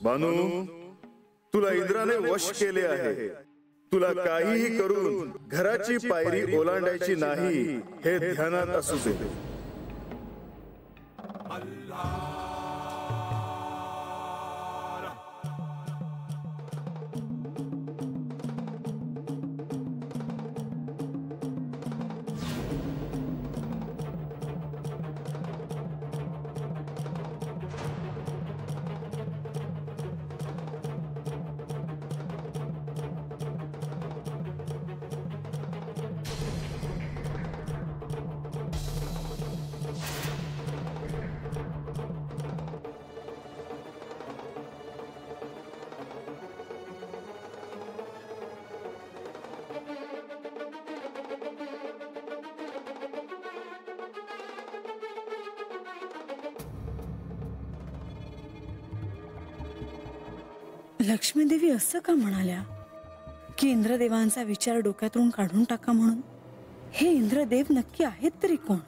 बानू, तुला इंद्राने वश केले आहे. तुला काहीही करून घराची पायरी ओलांडायची नाही हे ध्यानात असू दे. लक्ष्मी देवी असं का म्हणाल्या की इंद्रदेवांचा विचार डोक्यातून काढून टाका म्हणून? हे इंद्रदेव नक्की आहेत तरी कोण?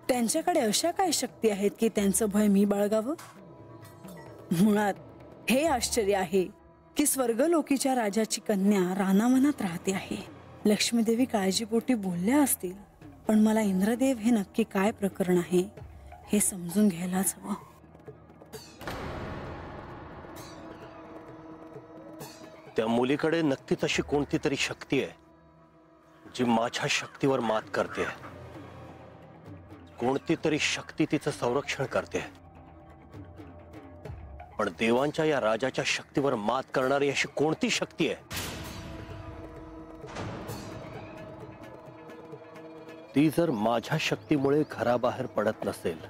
त्यांच्याकडे अशा काय शक्ती आहेत की त्यांचं भय मी बाळगावं? मुळात हे आश्चर्य आहे की स्वर्गलोकीच्या राजाची कन्या रानावनात राहते आहे. लक्ष्मी देवी काळजीपोटी बोलल्या असतील, पण मला इंद्रदेव हे नक्की काय प्रकरण आहे हे समजून घ्यायलाच हवं. त्या मुलीकडे नक्कीच अशी कोणती तरी शक्ती आहे जी माझ्या शक्तीवर मात करते. कोणती तरी शक्ती तिचं संरक्षण करते. पण देवांच्या या राजाच्या शक्तीवर मात करणारी अशी कोणती शक्ती आहे? ती जर माझ्या शक्तीमुळे घराबाहेर पडत नसेल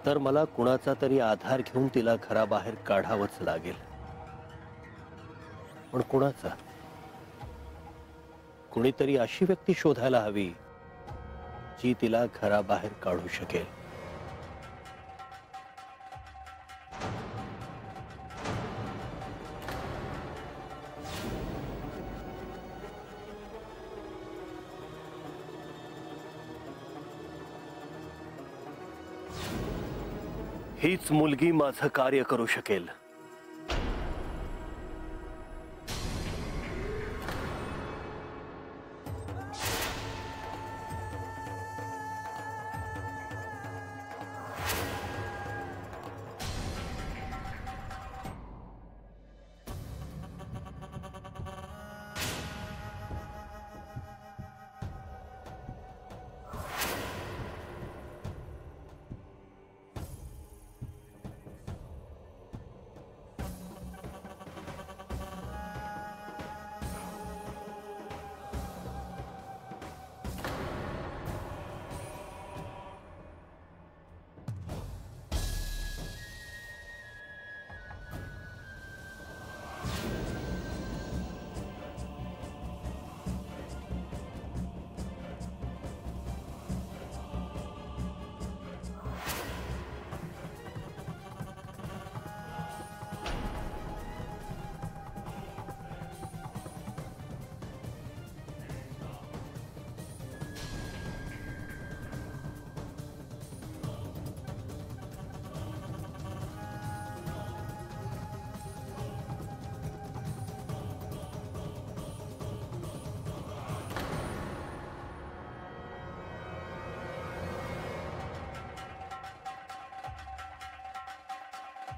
तर मला कुणाचा तरी आधार घेऊन तिला घराबाहेर काढावंच लागेल. पण कुणाचा? कुणीतरी अशी व्यक्ती शोधायला हवी जी तिला घराबाहेर काढू शकेल. हीच मुलगी माझं कार्य करू शकेल.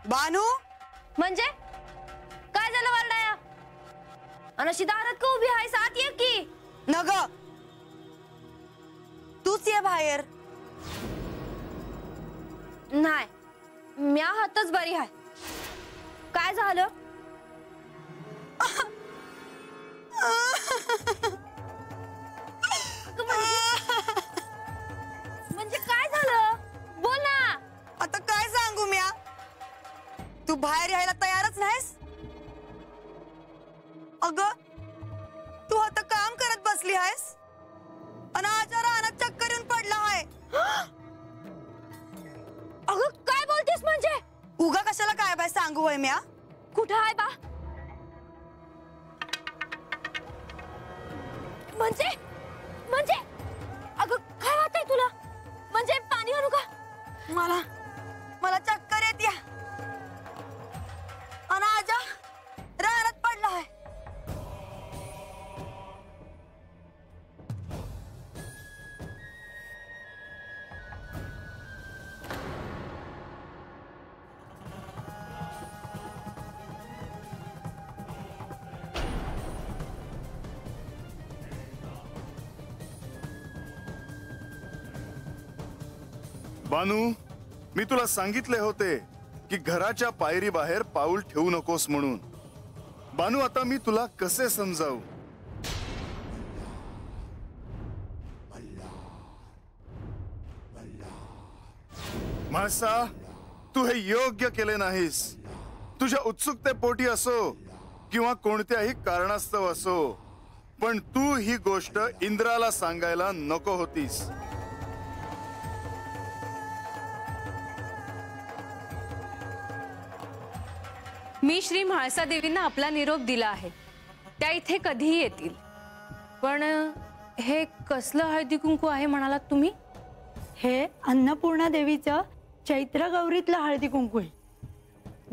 बानू, म्हणजे काय झालं वरडाया? अनशी दारात का उभी आहेस? आत ये की. नग, तूच ये बाहेर. नाही, म्या हातच बरी आहे. काय झालं? म्हणजे काय झालं? बोल ना. आता काय सांगू म्या? तू बाहेर यायला तयारच नाहीस. अगं, तू आता काम करत बसली आहेस आणि आजा रानात चक्कर येऊन पडला आहे. अगं काय बोलतेस? म्हणजे उगा कशाला काय बाय सांगू वय म्या? कुठं आहे बा? म्हणजे म्हणजे अगं काय होतंय तुला? म्हणजे पाणी आणू का? मला चक्कर येते. बानू, मी तुला सांगितले होते की घराच्या पायरी बाहेर पाऊल ठेवू नकोस म्हणून. बानू, आता मी तुला कसे समजावू? म्हाळसा, तू हे योग्य केले नाहीस. तुझ्या उत्सुकतेपोटी असो किंवा कोणत्याही कारणास्तव असो, पण तू ही गोष्ट इंद्राला सांगायला नको होतीस. मी श्री म्हाळसा देवींना आपला निरोप दिला आहे. त्या इथे कधीही येतील. पण हे कसलं हळदी कुंकू आहे म्हणालात तुम्ही? हे अन्नपूर्णा देवीचं चैत्र गौरीतलं हळदी कुंकू आहे.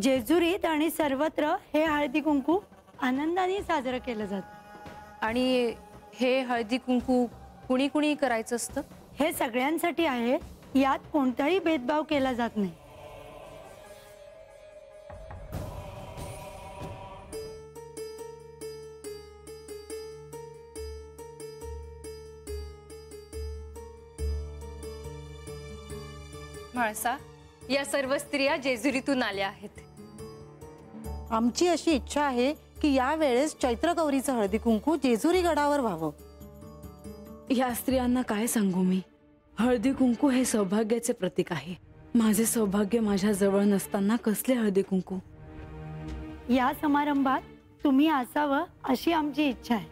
जेजुरीत आणि सर्वत्र हे हळदी कुंकू आनंदाने साजरं केलं जातं. आणि हे हळदी कुंकू कुणी कुणी करायचं असतं? हे सगळ्यांसाठी आहे. यात कोणताही भेदभाव केला जात नाही. म्हाळसा, या सर्व स्त्रिया जेजुरीतून आल्या आहेत. आमची अशी इच्छा आहे की या वेळेस चैत्र गौरीचं हळदी कुंकू जेजुरी गडावर व्हावं. या स्त्रियांना काय सांगू मी? हळदी कुंकू हे सौभाग्याचे प्रतीक आहे. माझे सौभाग्य माझ्या जवळ नसताना कसले हळदी कुंकू? या समारंभात तुम्ही असावं अशी आमची इच्छा आहे.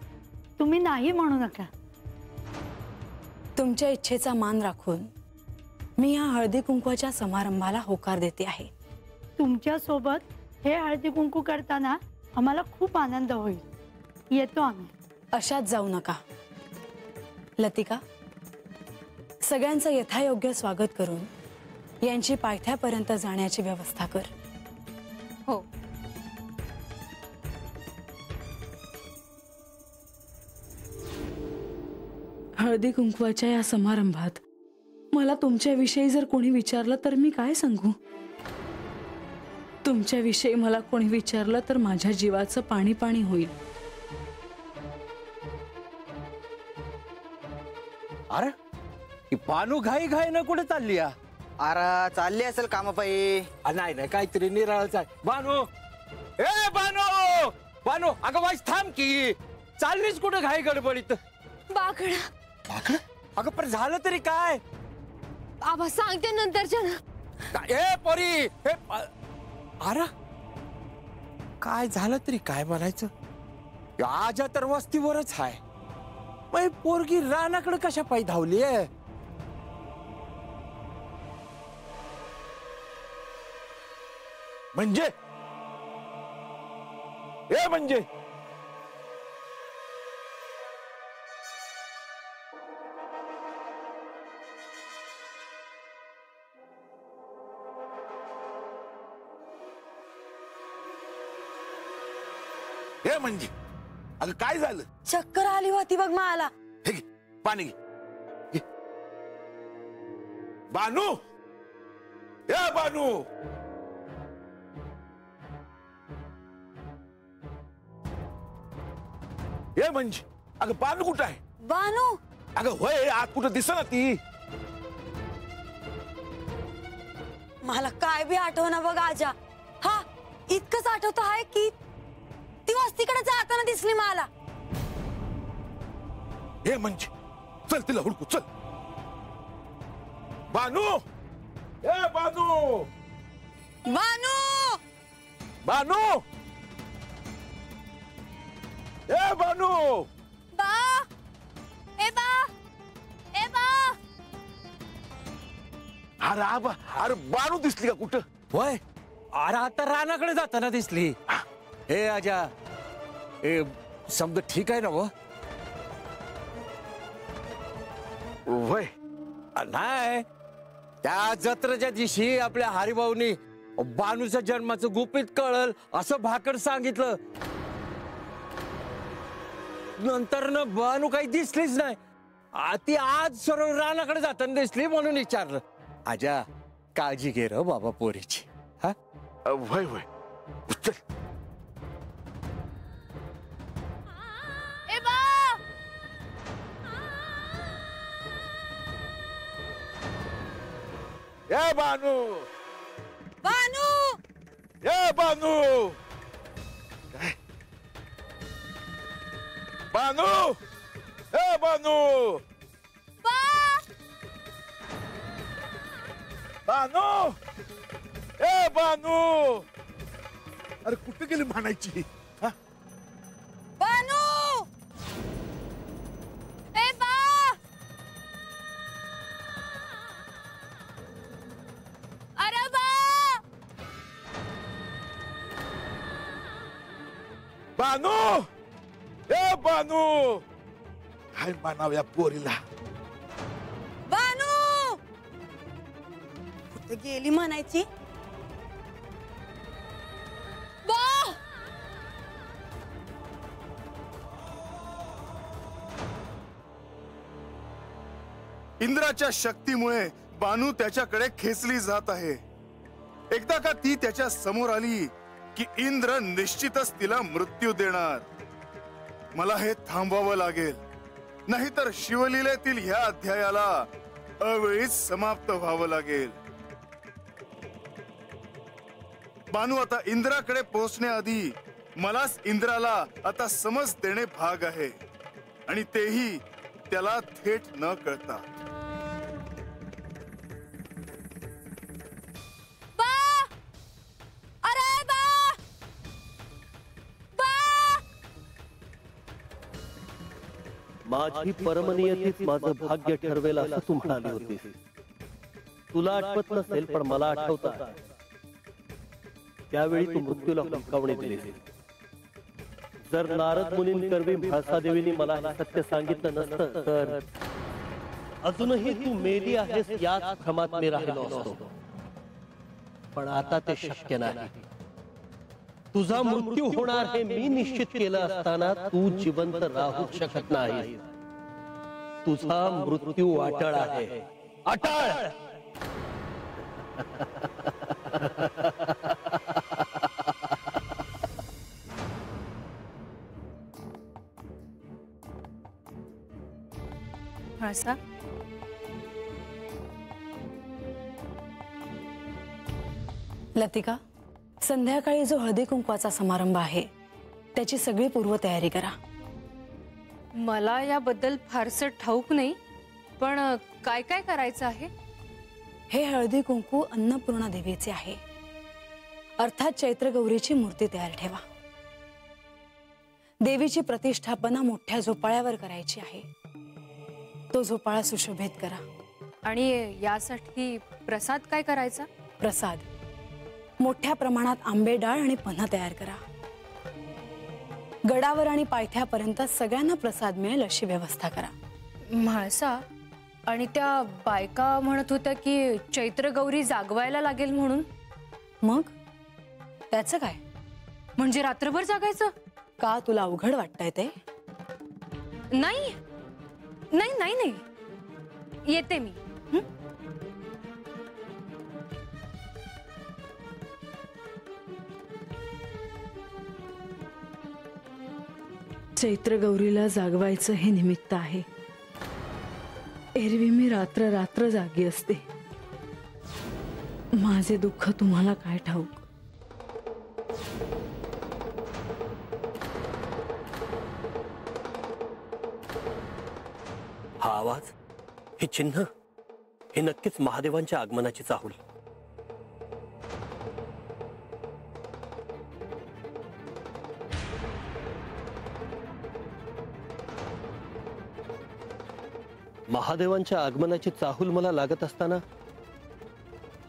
तुम्ही नाही म्हणू नका. तुमच्या इच्छेचा मान राखून मी या हळदी कुंकवाच्या समारंभाला होकार देते आहे. तुमच्या सोबत हे हळदी कुंकू करताना आम्हाला खूप आनंद होईल. येतो आम्ही. अशात जाऊ नका. लतिका, सगळ्यांचं यथायोग्य स्वागत करून यांची पायथ्यापर्यंत जाण्याची व्यवस्था कर. हो. हळदी कुंकवाच्या या समारंभात मला तुमच्याविषयी जर कोणी विचारलं तर मी काय सांगू? तुमच्याविषयी मला कोणी विचारलं तर माझ्या जीवाचं पाणी पाणी होईल. अरे ही बानू घाई घाई न कुठे चालली? अरे चालली असेल कामापायी. नाही नाही, काहीतरी निराळच आहे. बानू, ए बानू, बानू, अगं वाईस थांब की. चाललीच कुठे घाई गडबडीत? बाकडा. बाकडा? अगं पण झालं तरी काय? आबा सांगते नंतरच्या ना. ए पोरी, अरे काय झालं तरी काय म्हणायचं? आजा तर वस्तीवरच आहे. मग पोरगी रानाकडे कशा पायी धावली आहे? म्हणजे ए म्हणजे हे म्हणजे अगं काय झालं? चक्कर आली होती बघ मला. हे घे, पाणी घे. घे. बानू, ए बानू, हे म्हणजे अगं बानू कुठं आहे? बानू, अगं होय, आत कुठं दिसना ती. मला काय बी आठवना बघ आजा. हा, इतकंच आठवत आहे की ती वस्तीकडे जाताना दिसली मला. हे म्हणजे चल तिला हुडकू, चल. बानू, ए बानू, बानू, बानू, ए बानू. बा, ए बा, ए बा. अरे आबा, अरे बानू दिसली का कुठं? होय, अरे आता रानाकडे जाताना दिसली. हे आजा, ए समजा ठीक आहे ना? वय नाही, त्या जत्रेच्या दिवशी आपल्या हरिभाऊनी बानूच्या जन्माचं गुपित कळल असं भाकड सांगितलं. नंतर न बानू काही दिसलीच नाही. ती आज सर्व रानाकडे जाताना दिसली म्हणून विचारलं. आजा, काळजी घे र बाबा पोरीची. हा, वय वय, चल. ए बा. ए बानू बानू ए बानू काय बानू ए बानू बानू ए बानू अरे कुठे गेली म्हणायची हा? बानू ए बा अरे बा बानू ए बानू काय म्हणावं या पोरीला बानू कुठे गेली म्हणायची बा इंद्राच्या शक्तीमुळे बानू त्याच्याकडे खेचली जात आहे. एकदा का ती त्याच्या समोर आली की इंद्र निश्चितच तिला मृत्यू देणार. मला हे थांबवावं लागेल, नाहीतर शिवलीलेतील ह्या अध्यायाला अवेळीच समाप्त व्हावं लागेल. बानू आता इंद्राकडे पोहोचण्याआधी मलाच इंद्राला आता समज देणे भाग आहे, आणि तेही त्याला थेट न कळता. माझी परमनियतीच माझं भाग्य ठरवेल असं तू म्हणाली होतीस. तुला आठवत नसेल, पण मला आठवतं. त्यावेळी तू मृत्यूला हुलकावणी दिलीस. जर नारद मुनींकरवी म्हाळसादेवींनी मला हे सत्य सांगितलं नसतं तर अजूनही तू मेली आहेस याच भ्रमात मी राहिलो असतो. पण आता ते शक्य नाही. तुझा मृत्यू होणार हे मी निश्चित केलं असताना तू जिवंत राहू शकत नाही. तुझा मृत्यू अटळ आहे, अटळ. म्हाळसा, लतिका, संध्याकाळी जो हळदी कुंकवाचा समारंभ आहे त्याची सगळी पूर्वतयारी करा. मला याबद्दल फारसं ठाऊक नाही, पण काय काय करायचं आहे? हे हळदी कुंकू अन्नपूर्णा देवीचे आहे, अर्थात चैत्रगौरीची मूर्ती तयार ठेवा. देवीची प्रतिष्ठापना मोठ्या झोपाळ्यावर करायची आहे. तो झोपाळा सुशोभित करा. आणि यासाठी प्रसाद काय करायचा? प्रसाद मोठ्या प्रमाणात आंबे डाळ आणि पन्हा तयार करा. गडावर आणि पायथ्यापर्यंत सगळ्यांना प्रसाद मिळेल अशी व्यवस्था करा. म्हाळसा, आणि त्या बायका म्हणत होत्या की चैत्रगौरी जागवायला लागेल म्हणून. मग त्याचं काय? म्हणजे रात्रभर जागायचं का? तुला अवघड वाटतंय ते? नाही नाही नाही नाही, येते मी. चैत्रगौरीला जागवायचं हे निमित्त आहे. एरवी मी रात्र रात्र जागी असते. माझे दुःख तुम्हाला काय ठाऊक. हा आवाज, हे चिन्ह, हे नक्कीच महादेवांच्या आगमनाची चाहूल. महादेवांच्या आगमनाची चाहूल मला लागत असताना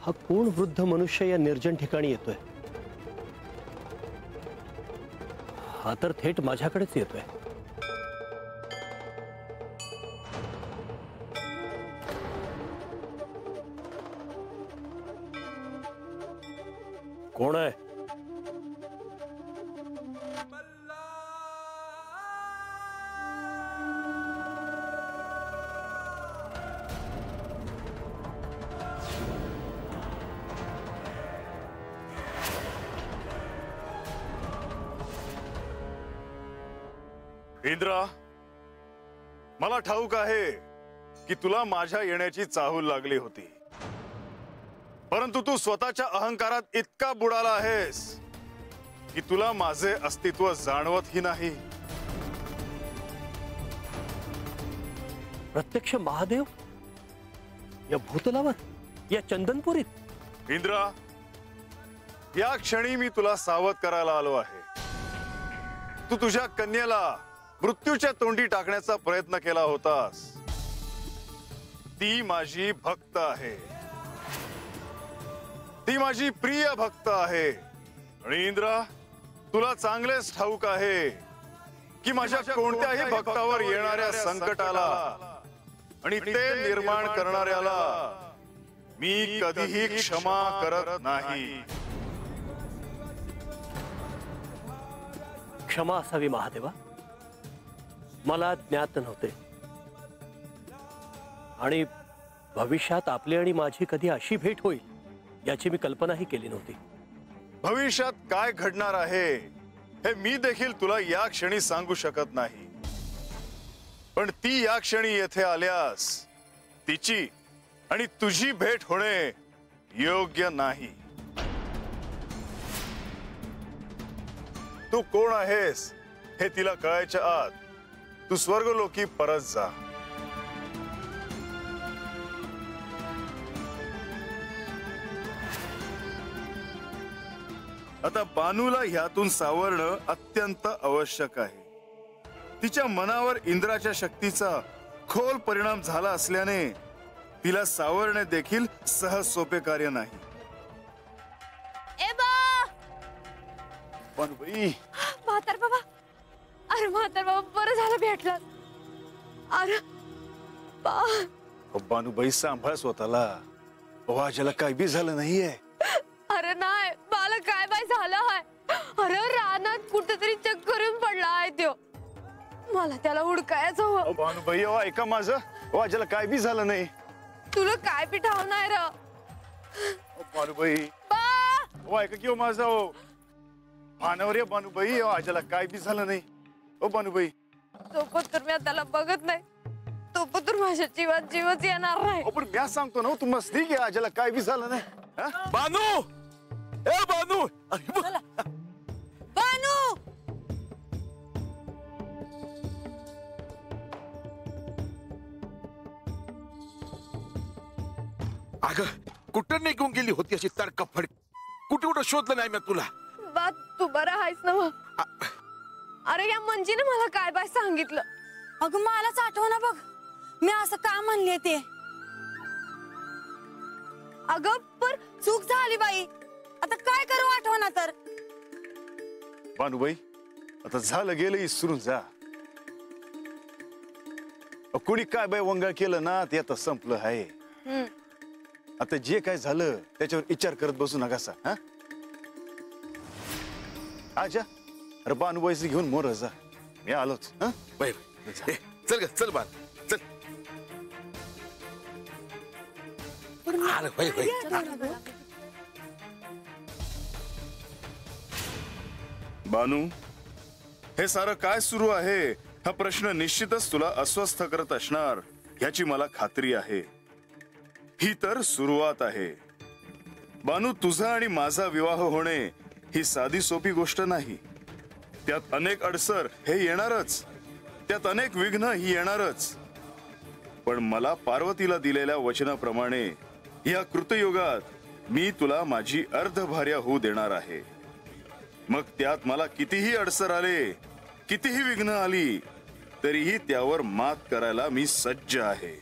हा कोण वृद्ध मनुष्य या निर्जन ठिकाणी येतोय? हा तर थेट माझ्याकडेच येतोय. कोण आहे? इंद्रा, मला ठाऊक आहे की तुला माझ्या येण्याची चाहूल लागली होती. परंतु तू स्वतःच्या अहंकारात इतका बुडाला आहेस की तुला माझे अस्तित्व जाणवतही नाही. प्रत्यक्ष महादेव या भूतलावर, या चंदनपुरीत. इंद्रा, या क्षणी मी तुला सावध करायला आलो आहे. तू तुझ्या कन्येला मृत्यूच्या तोंडी टाकण्याचा प्रयत्न केला होतास. ती माझी भक्त आहे, ती माझी प्रिय भक्त आहे. आणि इंद्रा, तुला चांगलेच ठाऊक आहे की माझ्या कोणत्याही भक्तावर येणाऱ्या संकटाला आणि ते निर्माण करणाऱ्याला मी कधीही क्षमा करत नाही. क्षमा असावी महादेवा, मला ज्ञात नव्हते. आणि भविष्यात आपली आणि माझी कधी अशी भेट होईल याची मी कल्पनाही केली नव्हती. भविष्यात काय घडणार आहे हे मी देखील तुला या क्षणी सांगू शकत नाही. पण ती या क्षणी येथे आल्यास तिची आणि तुझी भेट होणे योग्य नाही. तू कोण आहेस हे तिला कळायच्या आत तू स्वर्गलोकी परत जा. आता बानूला ह्यातून सावरणं अत्यंत आवश्यक आहे. तिच्या मनावर इंद्राच्या शक्तीचा खोल परिणाम झाला असल्याने तिला सावरणे देखील सहज सोपे कार्य नाही. बानूबाई, म्हातार बाबा, अरे म्हातार बाबा, बरं झालं भेटला. अरे बानूबाई, सांभाळ स्वतःला. वाजाला काय बी झालं नाहीये. अरे नाही, मला काय बाय झालं आहे. अरे रानात कुठेतरी चक्कर येऊन पडला आहे तो. मला त्याला हुडकायचं हवं. बानूबाई, ऐका माझं. वाजाला काय बी झालं नाही. तुला काय पिठाव नाही र बानूबाई, ऐका की माझा मानवर या. बानूबाई, वाजाला काय बी झालं नाही. ओ बानूबाई, तो पत्र मी त्याला बघत नाही. तो पत्र माझ्या जीवात जीवच येणार नाही. पण मी सांगतो ना, तू मस्ती घे. आजाला काय बी झालं नाही. बानू, ए बानू, बानू, अगं कुठं निघून गेली होती अशी तडकाफड? कुठे कुठं शोधलं नाही मी तुला. बा, तू बरा आहेस ना? अरे या मंजीने मला काय बाय सांगितलं. अगं मलाच आठवना बघ, मी असं का म्हणले ते. अगं पर चूक झाली बाई, आता काय करू आठवना तर. बानूबाई, आता झालं गेलं विसरून जा. कुणी काय बाय वंगाळ केलं ना ते आता संपलं आहे. आता जे काय झालं त्याच्यावर विचार करत बसू नकासा. हा आजा, अरे बानूबाईच घेऊन मोर जा. मी आलोच. चल ग, चल बाल, चल. अरे भाई भाई, बानू, हे सारं काय सुरू आहे हा प्रश्न निश्चितच तुला अस्वस्थ करत असणार ह्याची मला खात्री आहे. ही तर सुरुवात आहे. बानू, तुझा आणि माझा विवाह होणे ही साधी सोपी गोष्ट नाही. त्यात अनेक अडसर हे येणारच, त्यात अनेक विघ्न ही येणारच. पण मला पार्वतीला दिलेल्या वचनाप्रमाणे या कृतयुगात मी तुला माझी अर्धभार्या होऊ देणार आहे. मग त्यात मला कितीही अडसर आले, कितीही विघ्न आली, तरीही त्यावर मात करायला मी सज्ज आहे.